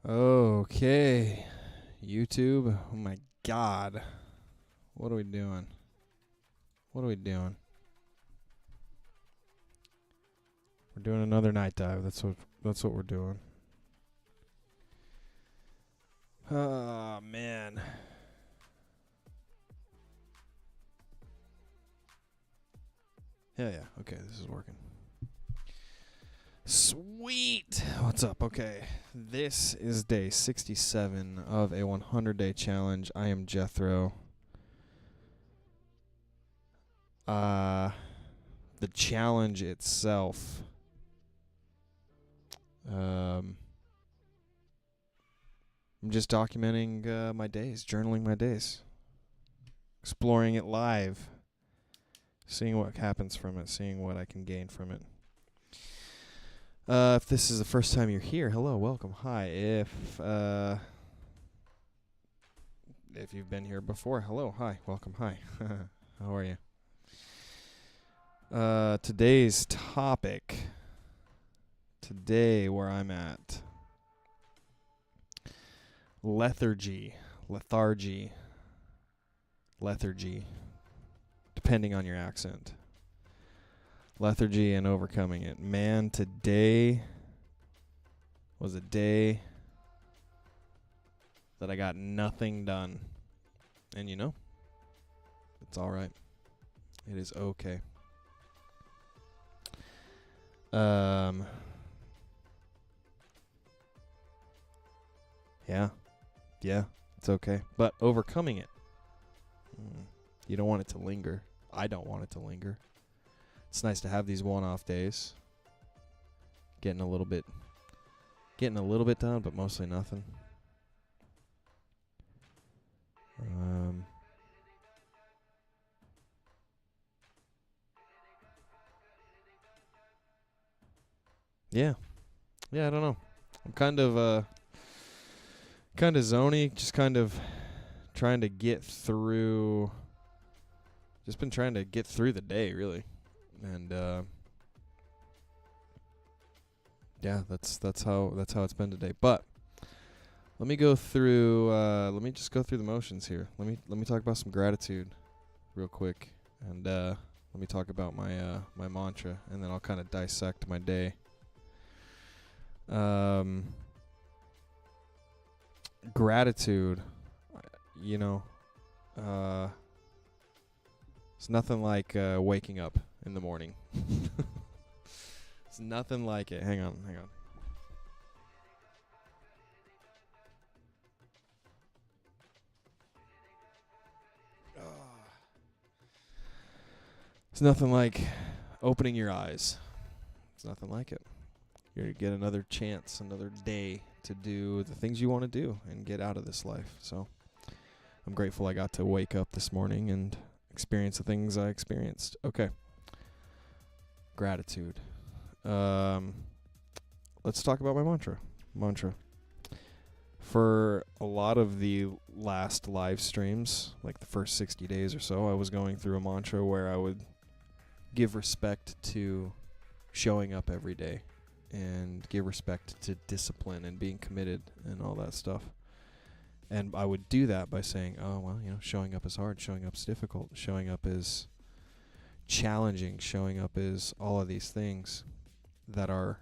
Okay, YouTube. Oh my God, what are we doing? What are we doing? We're doing another night dive. That's what we're doing. Oh man. Yeah. Okay, this is working. Sweet. What's up? Okay. This is day 67 of a 100-day challenge. I am Jetthro. The challenge itself. I'm just documenting my days, journaling my days, exploring it live, seeing what happens from it, seeing what I can gain from it. If this is the first time you're here, hello, welcome, hi. If you've been here before, hello, hi, welcome, hi. How are you? Today's topic, today where I'm at, lethargy, depending on your accent. Lethargy and overcoming it. Man, today was a day that I got nothing done. And you know, it's all right. It is okay. Yeah, it's okay. But overcoming it, you don't want it to linger. I don't want it to linger. It's nice to have these one-off days. Getting a little bit done, but mostly nothing. Yeah, I don't know. I'm kind of zony, just kind of trying to get through. Just been trying to get through the day, really. And yeah, that's how it's been today. But let me go through. Let me just go through the motions here. Let me talk about some gratitude, real quick, and let me talk about my my mantra, and then I'll kind of dissect my day. Gratitude, you know, it's nothing like waking up in the morning. It's nothing like it. Hang on. It's nothing like opening your eyes. It's nothing like it. You're going to get another chance, another day to do the things you want to do and get out of this life. So I'm grateful I got to wake up this morning and experience the things I experienced. Okay. Gratitude. Let's talk about my mantra. For a lot of the last live streams, like the first 60 days or so, I was going through a mantra where I would give respect to showing up every day and give respect to discipline and being committed and all that stuff. And I would do that by saying, oh, well, you know, showing up is hard, showing up is difficult, showing up is challenging, showing up is all of these things that are,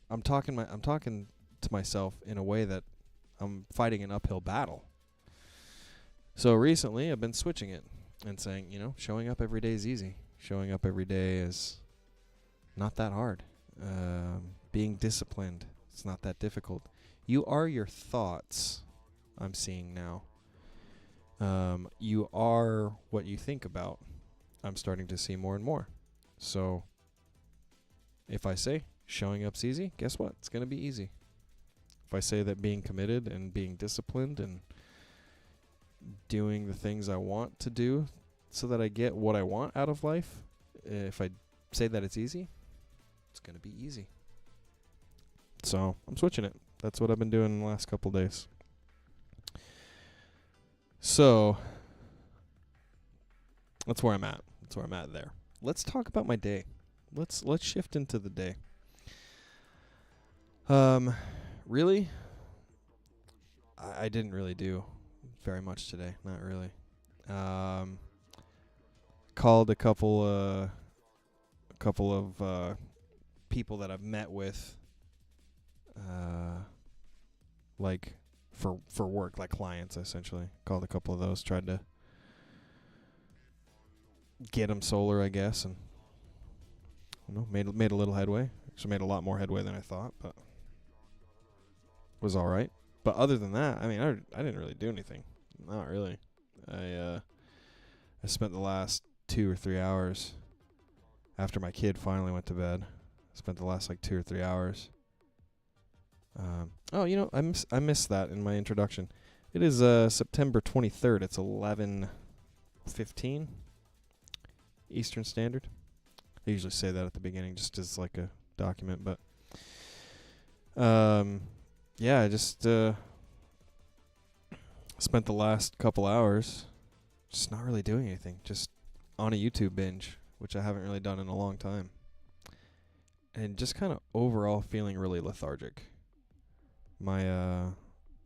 I'm talking to myself in a way that I'm fighting an uphill battle. So recently I've been switching it and saying, you know, showing up every day is easy. Showing up every day is not that hard. Being disciplined, it's not that difficult. You are your thoughts, I'm seeing now. You are what you think about. I'm starting to see more and more. So if I say showing up's easy, guess what? It's going to be easy. If I say that being committed and being disciplined and doing the things I want to do so that I get what I want out of life, if I say that it's easy, it's going to be easy. So I'm switching it. That's what I've been doing in the last couple days. So that's where I'm at. There. Let's talk about my day. Let's shift into the day. Really, I didn't really do very much today. Not really. Called a couple of people that I've met with, like for work, like clients essentially. Called a couple of those, tried to get them solar, I guess, and made a little headway. Actually, made a lot more headway than I thought, but was all right. But other than that, I mean, I didn't really do anything. Not really. I spent the last 2 or 3 hours after my kid finally went to bed. Spent the last like 2 or 3 hours. I missed that in my introduction. It is September 23rd. It's 11:15 Eastern Standard. I usually say that at the beginning just as like a document, but yeah, I just spent the last couple hours just not really doing anything, just on a YouTube binge, which I haven't really done in a long time. And just kind of overall feeling really lethargic. My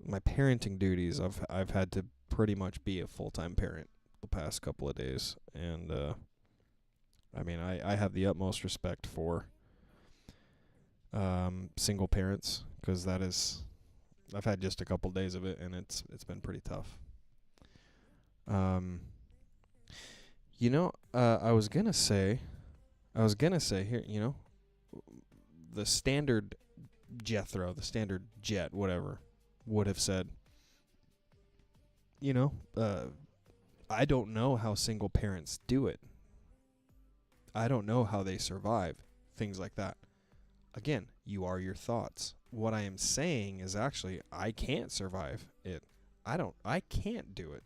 parenting duties, I've had to pretty much be a full-time parent the past couple of days, and I mean, I have the utmost respect for single parents, because I've had just a couple days of it, and it's been pretty tough. I was gonna say here, the standard Jetthro, the standard Jet, whatever, would have said, I don't know how single parents do it. I don't know how they survive. Things like that. Again, you are your thoughts. What I am saying is actually, I can't survive it. I can't do it,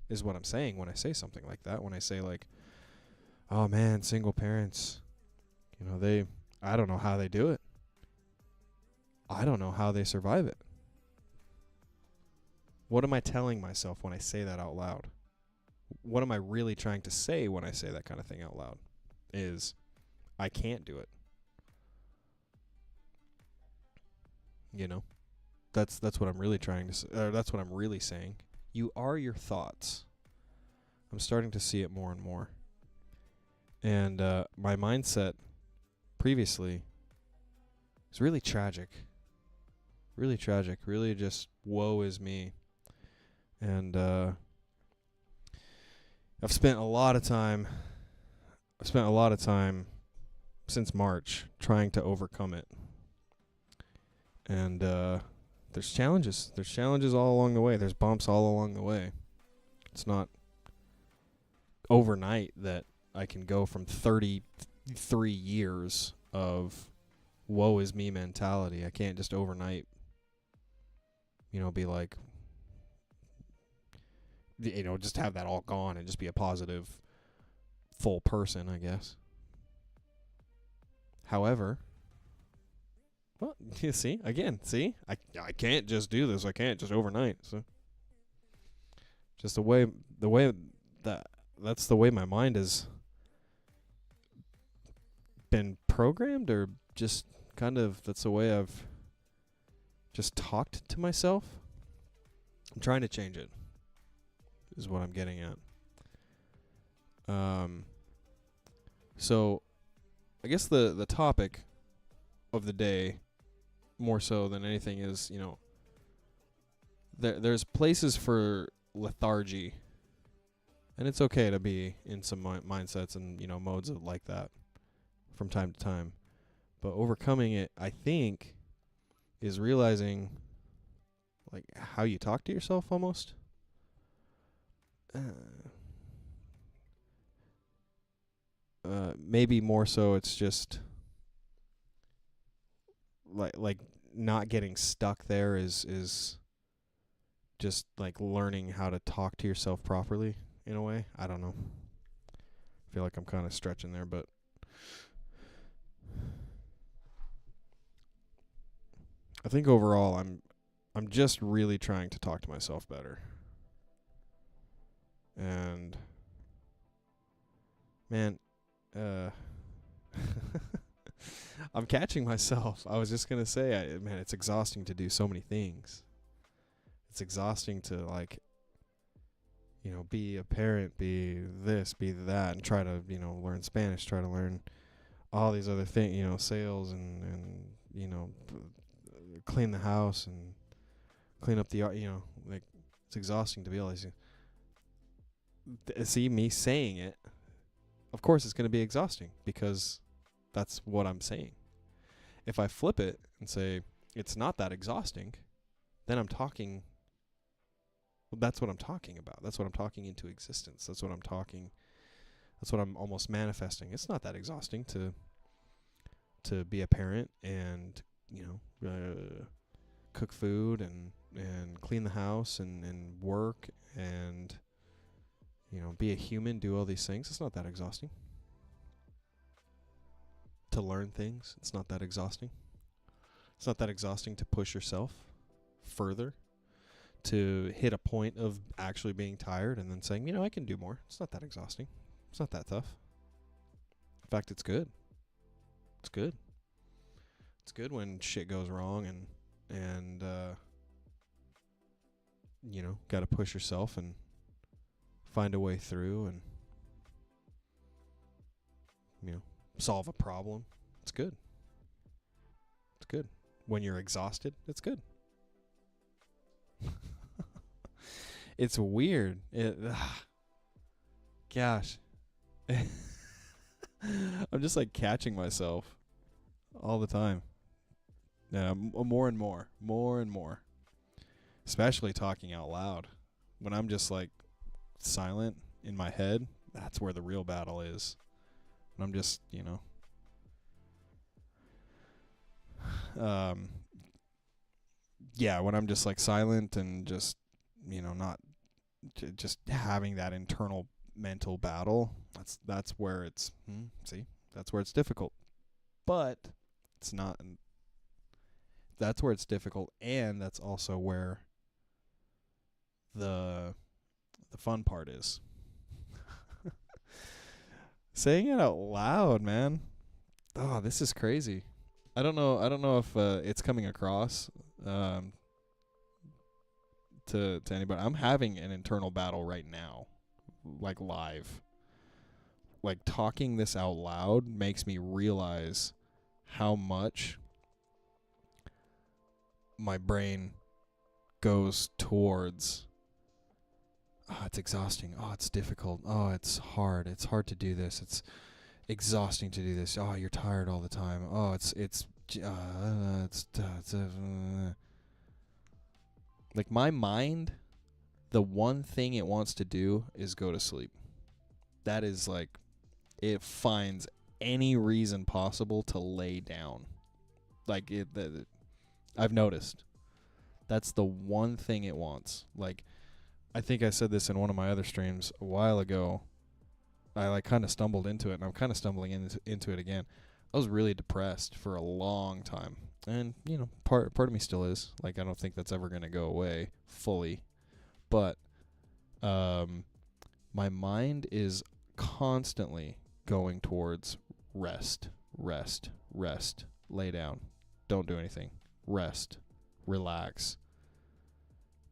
is what I'm saying when I say something like that. When I say like, oh man, single parents, I don't know how they do it. I don't know how they survive it. What am I telling myself when I say that out loud? What am I really trying to say when I say that kind of thing out loud? Is I can't do it. That's what I'm really trying to say. That's what I'm really saying. You are your thoughts. I'm starting to see it more and more. And my mindset previously was really tragic. Really tragic. Really just woe is me. And I've spent a lot of time since March trying to overcome it. And there's challenges. There's challenges all along the way. There's bumps all along the way. It's not overnight that I can go from 33 years of woe is me mentality. I can't just overnight, be like, just have that all gone and just be a positive, full person, I guess. However, well, you see, I can't just do this. I can't just overnight. So, just that's the way my mind has been programmed, or just kind of that's the way I've just talked to myself. I'm trying to change it, is what I'm getting at. So I guess the topic of the day, more so than anything, is, there's places for lethargy, and it's okay to be in some mindsets and, modes of like that from time to time. But overcoming it, I think, is realizing, like, how you talk to yourself almost. Maybe more so it's just like not getting stuck there is just like learning how to talk to yourself properly in a way. I don't know. I feel like I'm kind of stretching there, but I think overall I'm just really trying to talk to myself better. And man, I'm catching myself. I was just going to say, man, it's exhausting to do so many things. It's exhausting to, like, be a parent, be this, be that, and try to, learn Spanish, try to learn all these other things, sales and clean the house and clean up the yard, like, it's exhausting to be able to see me saying it. Of course it's going to be exhausting because that's what I'm saying. If I flip it and say it's not that exhausting, then that's what I'm talking about. That's what I'm talking into existence. That's what I'm almost manifesting. It's not that exhausting to be a parent and, cook food and clean the house and work and, be a human, do all these things. It's not that exhausting. To learn things, it's not that exhausting. It's not that exhausting to push yourself further, to hit a point of actually being tired and then saying, I can do more. It's not that exhausting. It's not that tough. In fact, it's good. It's good. It's good when shit goes wrong and got to push yourself and find a way through and, solve a problem. It's good. It's good. When you're exhausted, it's good. It's weird. Gosh. I'm just like catching myself all the time. Yeah, more and more. Especially talking out loud. When I'm just like silent in my head, that's where the real battle is. When I'm just, when I'm just like silent and just, not just having that internal mental battle, that's where it's that's where it's difficult. But it's not. That's where it's difficult, and that's also where the fun part is. Saying it out loud, man. Oh, this is crazy. I don't know if it's coming across to anybody. I'm having an internal battle right now, like live. Like talking this out loud makes me realize how much my brain goes towards, it's exhausting. Oh, it's difficult. Oh, it's hard. It's hard to do this. It's exhausting to do this. Oh, you're tired all the time. Oh, like my mind, the one thing it wants to do is go to sleep. That is like, it finds any reason possible to lay down. Like I've noticed. That's the one thing it wants. Like, I think I said this in one of my other streams a while ago. I like kind of stumbled into it, and I'm kind of stumbling into it again. I was really depressed for a long time, and part of me still is. Like, I don't think that's ever going to go away fully, but my mind is constantly going towards rest, lay down, don't do anything, rest, relax,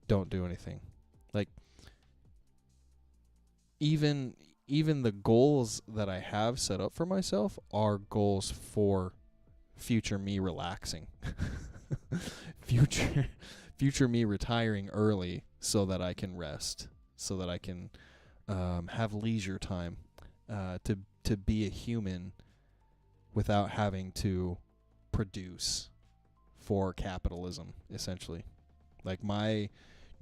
don't do anything. Like, even the goals that I have set up for myself are goals for future me relaxing. future me retiring early so that I can rest, so that I can have leisure time to be a human without having to produce for capitalism, essentially. Like, my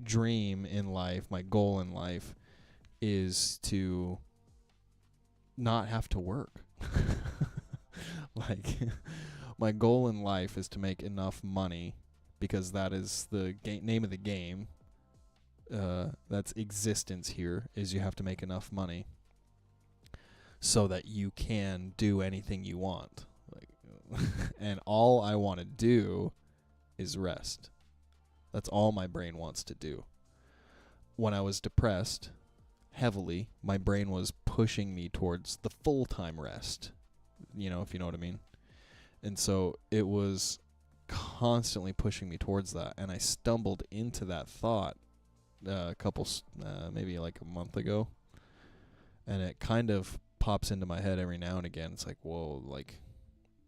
dream in life, my goal in life is to not have to work. Like, my goal in life is to make enough money, because that is the name of the game. That's existence here, is you have to make enough money so that you can do anything you want. Like, and all I want to do is rest. That's all my brain wants to do. When I was depressed heavily, my brain was pushing me towards the full-time rest, if you know what I mean. And so it was constantly pushing me towards that, and I stumbled into that thought maybe like a month ago, and it kind of pops into my head every now and again. It's like, whoa, like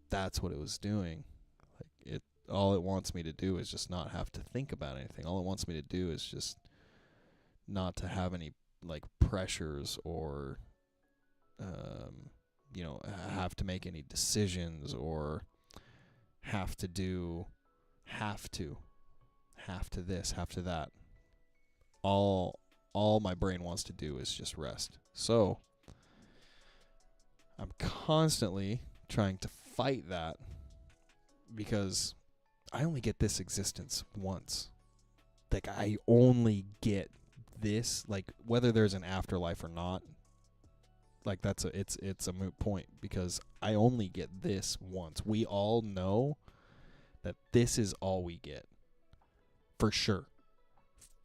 that's what it was doing. Like all it wants me to do is just not have to think about anything. All it wants me to do is just not to have any like pressures or have to make any decisions or have to this, have to that. All my brain wants to do is just rest. So I'm constantly trying to fight that, because I only get this existence once. Like, I only get this, like, whether there's an afterlife or not, like, it's a moot point, because I only get this once. We all know that this is all we get. For sure.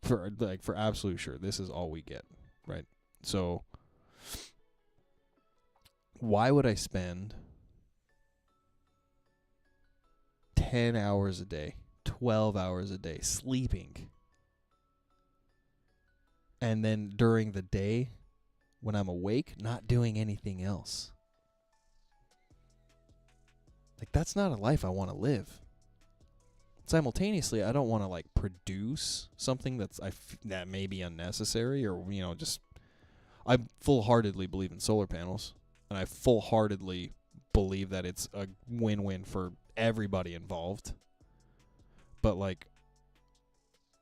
For absolute sure, this is all we get, right? So why would I spend 10 hours a day, 12 hours a day sleeping, and then during the day when I'm awake not doing anything else? Like, that's not a life I want to live. Simultaneously, I don't want to like produce something that may be unnecessary, or just, I full-heartedly believe in solar panels, and I full-heartedly believe that it's a win-win for everybody involved. But like,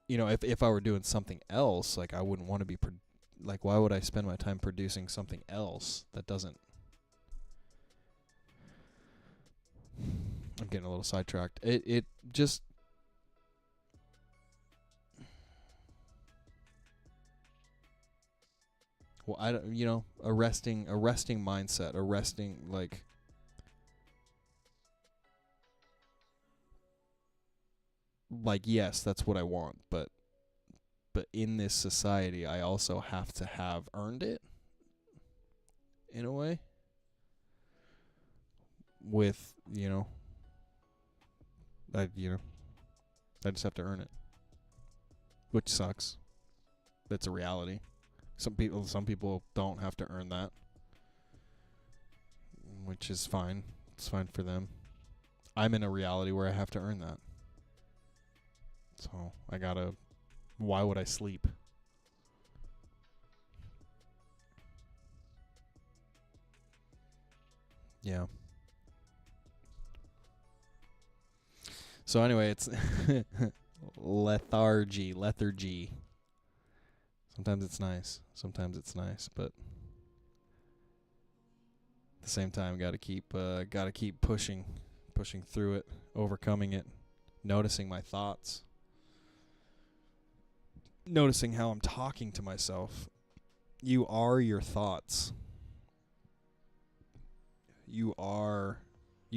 if I were doing something else, like, I wouldn't want to be like, why would I spend my time producing something else that doesn't? I'm getting a little sidetracked. It just, well, I don't, a resting mindset, like, yes, that's what I want, but in this society, I also have to have earned it, in a way, with, I just have to earn it, which sucks. That's a reality. Some people don't have to earn that, which is fine. It's fine for them. I'm in a reality where I have to earn that. So why would I sleep? Yeah. So anyway, it's lethargy. Sometimes it's nice, but at the same time, gotta keep pushing through it, overcoming it, noticing my thoughts, noticing how I'm talking to myself. You are your thoughts. You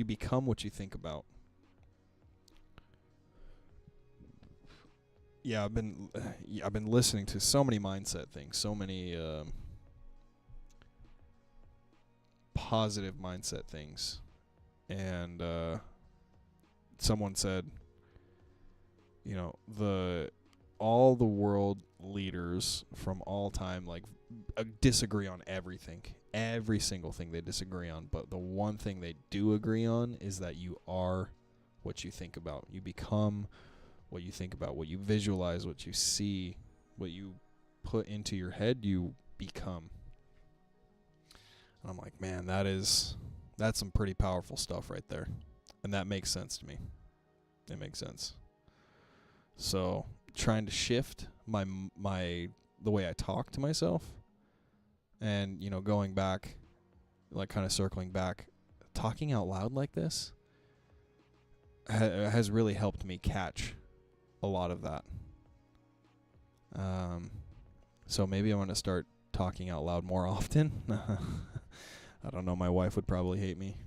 become what you think about. Yeah, I've been listening to so many mindset things, so many positive mindset things, and someone said, all the world leaders from all time, like, disagree on everything, every single thing they disagree on, but the one thing they do agree on is that you are what you think about. You become what you think about, what you visualize, what you see, what you put into your head, you become. And I'm like, man, that's some pretty powerful stuff right there. And that makes sense to me. It makes sense. So, trying to shift the way I talk to myself, and, going back, like, kind of circling back, talking out loud like this has really helped me catch a lot of that. So maybe I'm going to start talking out loud more often. I don't know. My wife would probably hate me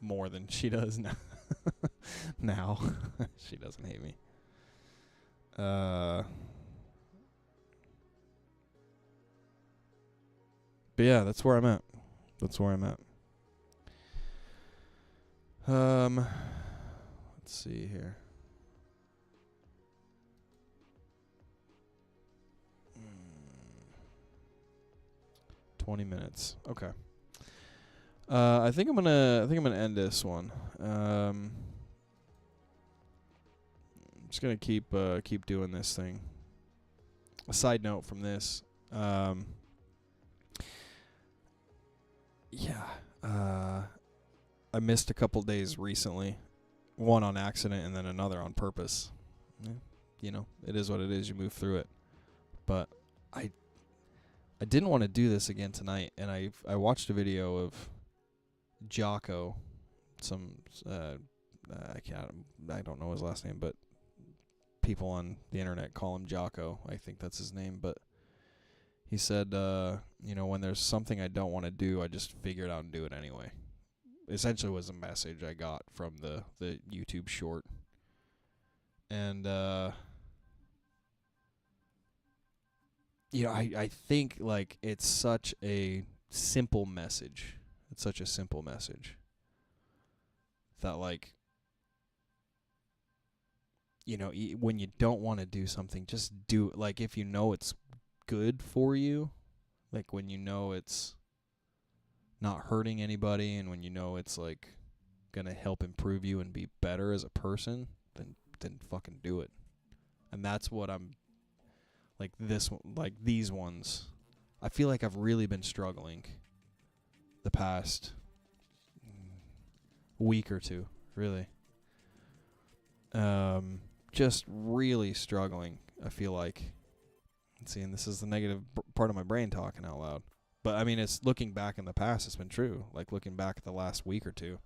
more than she does now. Now. She doesn't hate me. But yeah, that's where I'm at. Let's Let's see here. 20 minutes. Okay. I think I'm gonna end this one. I'm just gonna keep doing this thing. A side note from this. I missed a couple days recently. One on accident and then another on purpose. Yeah, it is what it is. You move through it. But I didn't want to do this again tonight, and I watched a video of Jocko, I don't know his last name, but people on the internet call him Jocko. I think that's his name, but he said, when there's something I don't want to do, I just figure it out and do it anyway. Essentially was a message I got from the YouTube short. And, I think, like, it's such a simple message. It's such a simple message that, like, when you don't want to do something, just do it. Like, if you know it's good for you, like when you know it's not hurting anybody, and when you know it's like gonna help improve you and be better as a person, then fucking do it. And that's what I'm like these ones. I feel like I've really been struggling the past week or two, really. Just really struggling, I feel like. See, and this is the negative part of my brain talking out loud. But I mean, it's looking back in the past, it's been true. Like looking back at the last week or two,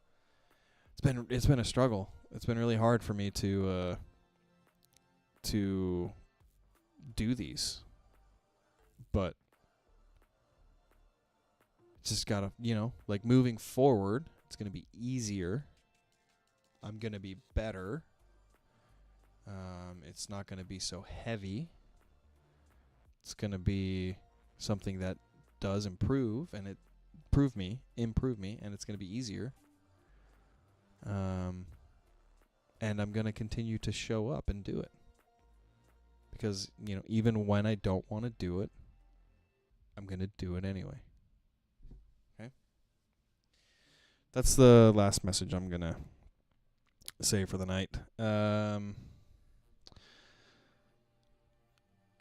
it's been a struggle. It's been really hard for me to do these. But just gotta, like moving forward, it's gonna be easier. I'm gonna be better. It's not gonna be so heavy. It's going to be something that does improve me, and it's going to be easier. And I'm going to continue to show up and do it. Because, even when I don't want to do it, I'm going to do it anyway. Okay? That's the last message I'm going to say for the night.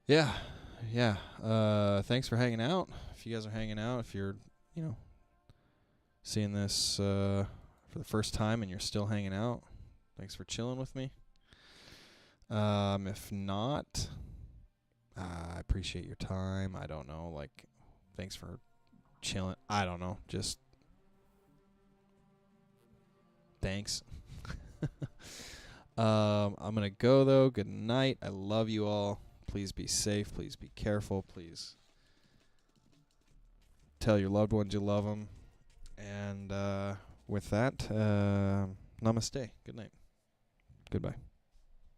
Yeah. Thanks for hanging out. If you guys are hanging out, if you're, seeing this for the first time and you're still hanging out, thanks for chilling with me. If not, I appreciate your time. I don't know, thanks for chilling. I don't know, just thanks. I'm going to go, though. Good night. I love you all. Please be safe. Please be careful. Please tell your loved ones you love them. And with that, namaste. Good night. Goodbye.